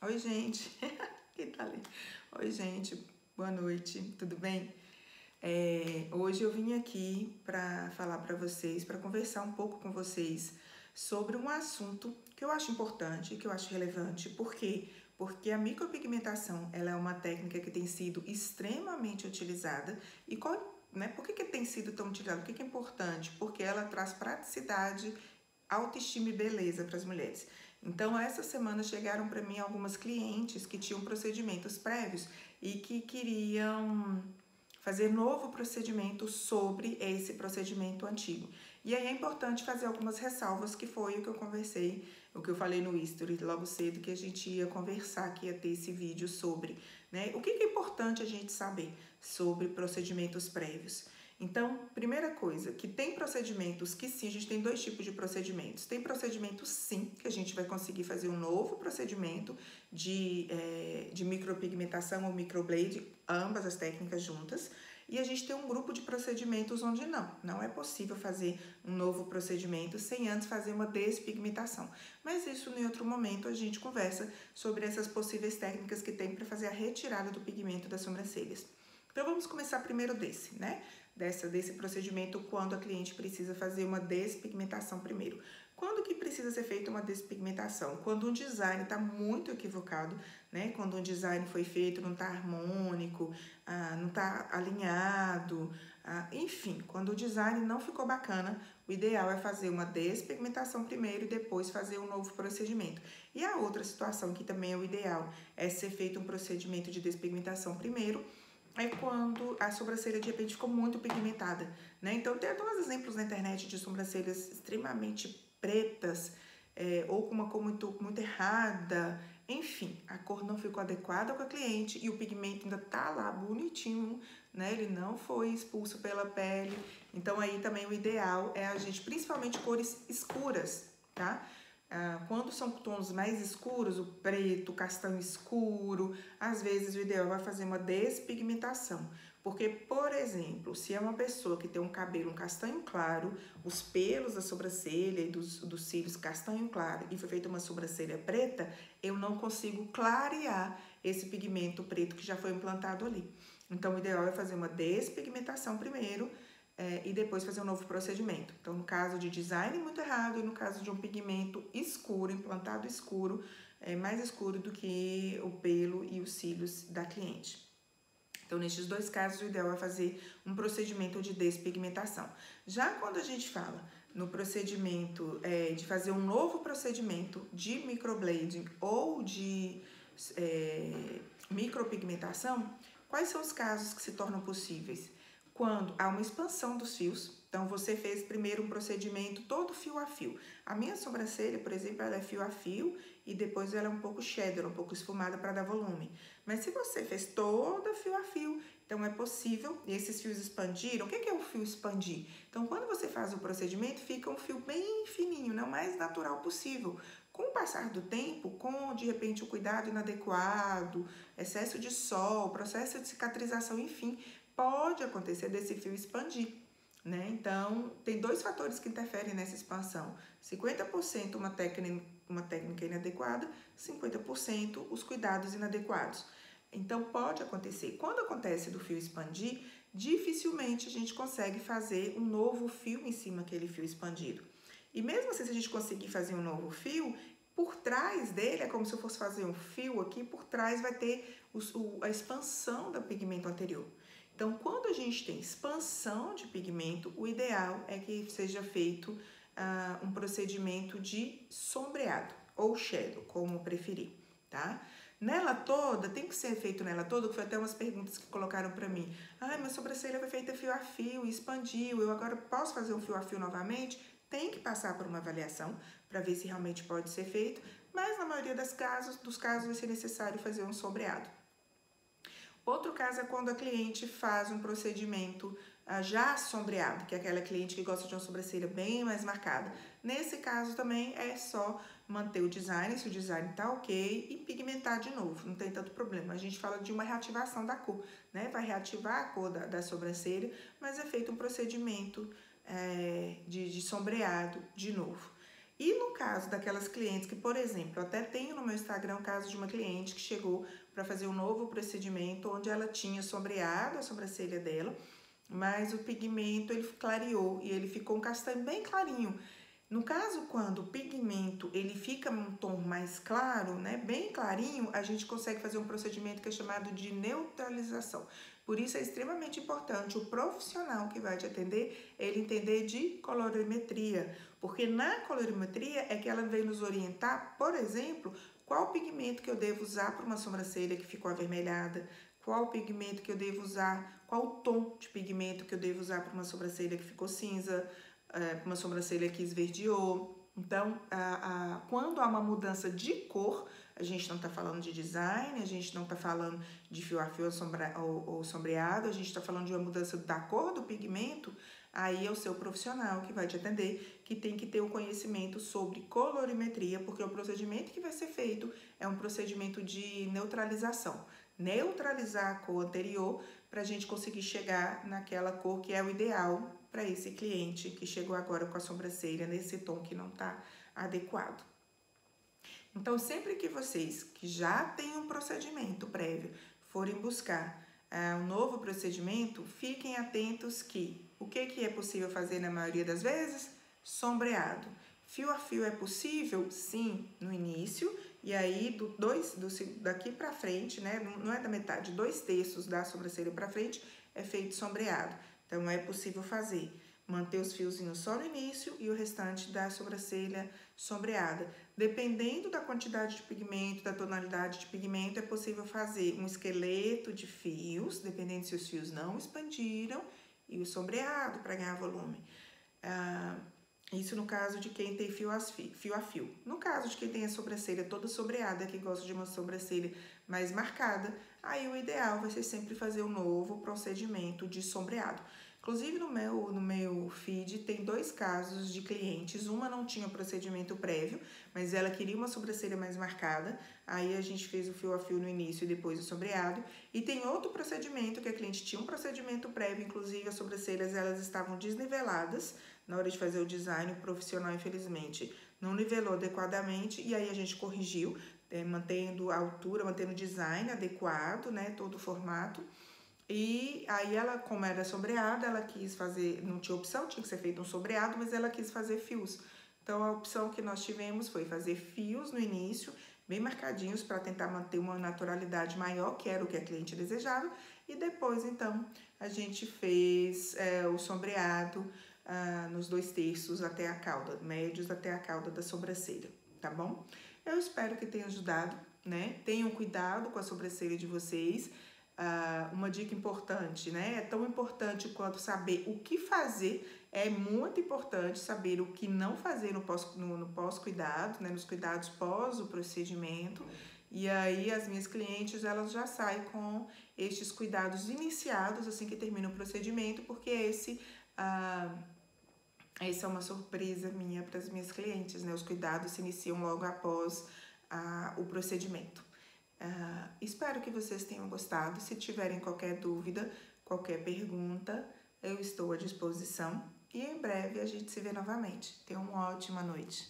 Oi, gente. Quem tá ali? Oi, gente. Boa noite. Tudo bem? Hoje eu vim aqui para falar para vocês, para conversar um pouco com vocês sobre um assunto que eu acho importante, que eu acho relevante. Por quê? Porque a micropigmentação, ela é uma técnica que tem sido extremamente utilizada. E por que tem sido tão utilizada? Por que é importante? Porque ela traz praticidade, autoestima e beleza para as mulheres. Então, essa semana chegaram para mim algumas clientes que tinham procedimentos prévios e que queriam fazer novo procedimento sobre esse procedimento antigo. E aí é importante fazer algumas ressalvas, que foi o que eu conversei, o que eu falei no history logo cedo, que a gente ia conversar, que ia ter esse vídeo sobre, né? O que é importante a gente saber sobre procedimentos prévios? Então, primeira coisa, que tem procedimentos que sim, a gente tem dois tipos de procedimentos. Tem procedimentos sim, que a gente vai conseguir fazer um novo procedimento de micropigmentação ou microblade, ambas as técnicas juntas. E a gente tem um grupo de procedimentos onde não é possível fazer um novo procedimento sem antes fazer uma despigmentação. Mas isso em outro momento a gente conversa sobre essas possíveis técnicas que tem para fazer a retirada do pigmento das sobrancelhas. Então vamos começar primeiro desse, né? Desse procedimento quando a cliente precisa fazer uma despigmentação primeiro. Quando que precisa ser feita uma despigmentação? Quando um design está muito equivocado, né? Quando um design foi feito, não está harmônico, não está alinhado, enfim, quando o design não ficou bacana, o ideal é fazer uma despigmentação primeiro e depois fazer um novo procedimento. E a outra situação que também é o ideal é ser feito um procedimento de despigmentação primeiro, é quando a sobrancelha de repente ficou muito pigmentada, né? Então tem até uns exemplos na internet de sobrancelhas extremamente pretas, ou com uma cor muito errada. Enfim, a cor não ficou adequada com a cliente e o pigmento ainda tá lá bonitinho, né? Ele não foi expulso pela pele. Então aí também o ideal é a gente, principalmente cores escuras, tá? Quando são tons mais escuros, o preto, o castanho escuro, às vezes o ideal é fazer uma despigmentação. Porque, por exemplo, se é uma pessoa que tem um cabelo um castanho claro, os pelos da sobrancelha e dos cílios castanho claro e foi feita uma sobrancelha preta, eu não consigo clarear esse pigmento preto que já foi implantado ali. Então, o ideal é fazer uma despigmentação primeiro, e depois fazer um novo procedimento. Então, no caso de design muito errado e no caso de um pigmento escuro, implantado escuro, mais escuro do que o pelo e os cílios da cliente. Então, nesses dois casos, o ideal é fazer um procedimento de despigmentação. Já quando a gente fala no procedimento de fazer um novo procedimento de microblading ou de micropigmentação, quais são os casos que se tornam possíveis? Quando há uma expansão dos fios, então você fez primeiro um procedimento todo fio a fio. A minha sobrancelha, por exemplo, ela é fio a fio e depois ela é um pouco cheddar, um pouco esfumada para dar volume. Mas se você fez toda fio a fio, então é possível, e esses fios expandiram. O que é o fio expandir? Então, quando você faz o procedimento, fica um fio bem fininho, o mais natural possível. Com o passar do tempo, com de repente o cuidado inadequado, excesso de sol, processo de cicatrização, enfim, pode acontecer desse fio expandir, né? Então, tem dois fatores que interferem nessa expansão. 50% uma técnica inadequada, 50% os cuidados inadequados. Então, pode acontecer. Quando acontece do fio expandir, dificilmente a gente consegue fazer um novo fio em cima daquele fio expandido. E mesmo assim, se a gente conseguir fazer um novo fio, por trás dele, é como se eu fosse fazer um fio aqui, por trás vai ter a expansão do pigmento anterior. Então, quando a gente tem expansão de pigmento, o ideal é que seja feito um procedimento de sombreado ou shadow, como preferir, tá? Nela toda, tem que ser feito nela toda, que foi até umas perguntas que colocaram pra mim. Minha sobrancelha foi feita fio a fio e expandiu, eu agora posso fazer um fio a fio novamente? Tem que passar por uma avaliação para ver se realmente pode ser feito, mas na maioria dos casos vai ser necessário fazer um sombreado. Outro caso é quando a cliente faz um procedimento já sombreado, que é aquela cliente que gosta de uma sobrancelha bem mais marcada. Nesse caso também é só manter o design, se o design tá ok, e pigmentar de novo, não tem tanto problema. A gente fala de uma reativação da cor, né? Vai reativar a cor da sobrancelha, mas é feito um procedimento de sombreado de novo. E no caso daquelas clientes que, por exemplo, eu até tenho no meu Instagram o caso de uma cliente que chegou para fazer um novo procedimento onde ela tinha sombreado a sobrancelha dela, mas o pigmento ele clareou e ele ficou um castanho bem clarinho. No caso, quando o pigmento ele fica um tom mais claro, né, bem clarinho, a gente consegue fazer um procedimento que é chamado de neutralização. Por isso é extremamente importante o profissional que vai te atender, ele entender de colorimetria, porque na colorimetria é que ela vem nos orientar, por exemplo, qual pigmento que eu devo usar para uma sobrancelha que ficou avermelhada, qual pigmento que eu devo usar, qual tom de pigmento que eu devo usar para uma sobrancelha que ficou cinza, uma sobrancelha que esverdeou. Então, quando há uma mudança de cor, a gente não está falando de design, a gente não está falando de fio a fio ou sombreado, a gente está falando de uma mudança da cor do pigmento, aí é o seu profissional que vai te atender, que tem que ter o conhecimento sobre colorimetria, porque o procedimento que vai ser feito é um procedimento de neutralização. Neutralizar a cor anterior para a gente conseguir chegar naquela cor que é o ideal para esse cliente que chegou agora com a sobrancelha nesse tom que não está adequado. Então, sempre que vocês que já têm um procedimento prévio forem buscar um novo procedimento, fiquem atentos que o que é possível fazer na maioria das vezes? Sombreado. Fio a fio é possível? Sim, no início, e aí daqui para frente, né? Não é da metade, 2/3 da sobrancelha para frente é feito sombreado. Então, é possível fazer. Manter os fiozinhos só no início e o restante da sobrancelha sombreada. Dependendo da quantidade de pigmento, da tonalidade de pigmento, é possível fazer um esqueleto de fios, dependendo se os fios não expandiram, e o sombreado para ganhar volume. Isso no caso de quem tem fio a fio. No caso de quem tem a sobrancelha toda sobreada, que gosta de uma sobrancelha mais marcada, aí o ideal vai ser sempre fazer um novo procedimento de sombreado. Inclusive no meu feed tem 2 casos de clientes, uma não tinha procedimento prévio, mas ela queria uma sobrancelha mais marcada, aí a gente fez o fio a fio no início e depois o sombreado, e tem outro procedimento que a cliente tinha um procedimento prévio, inclusive as sobrancelhas elas estavam desniveladas na hora de fazer o design, o profissional infelizmente não nivelou adequadamente, e aí a gente corrigiu, mantendo a altura, mantendo o design adequado, né, todo o formato. E aí ela, como era sombreada, ela quis fazer, não tinha opção, tinha que ser feito um sombreado, mas ela quis fazer fios. Então a opção que nós tivemos foi fazer fios no início, bem marcadinhos para tentar manter uma naturalidade maior, que era o que a cliente desejava, e depois então a gente fez o sombreado nos 2/3 até a cauda, médios até a cauda da sobrancelha, tá bom? Eu espero que tenha ajudado, né? Tenham cuidado com a sobrancelha de vocês. Uma dica importante, né? É tão importante quanto saber o que fazer, é muito importante saber o que não fazer no pós-cuidado, né? Nos cuidados pós o procedimento. E aí as minhas clientes, elas já saem com estes cuidados iniciados assim que termina o procedimento, porque essa é uma surpresa minha para as minhas clientes, né? Os cuidados se iniciam logo após o procedimento. Espero que vocês tenham gostado. Se tiverem qualquer dúvida, qualquer pergunta, eu estou à disposição. E em breve a gente se vê novamente. Tenham uma ótima noite.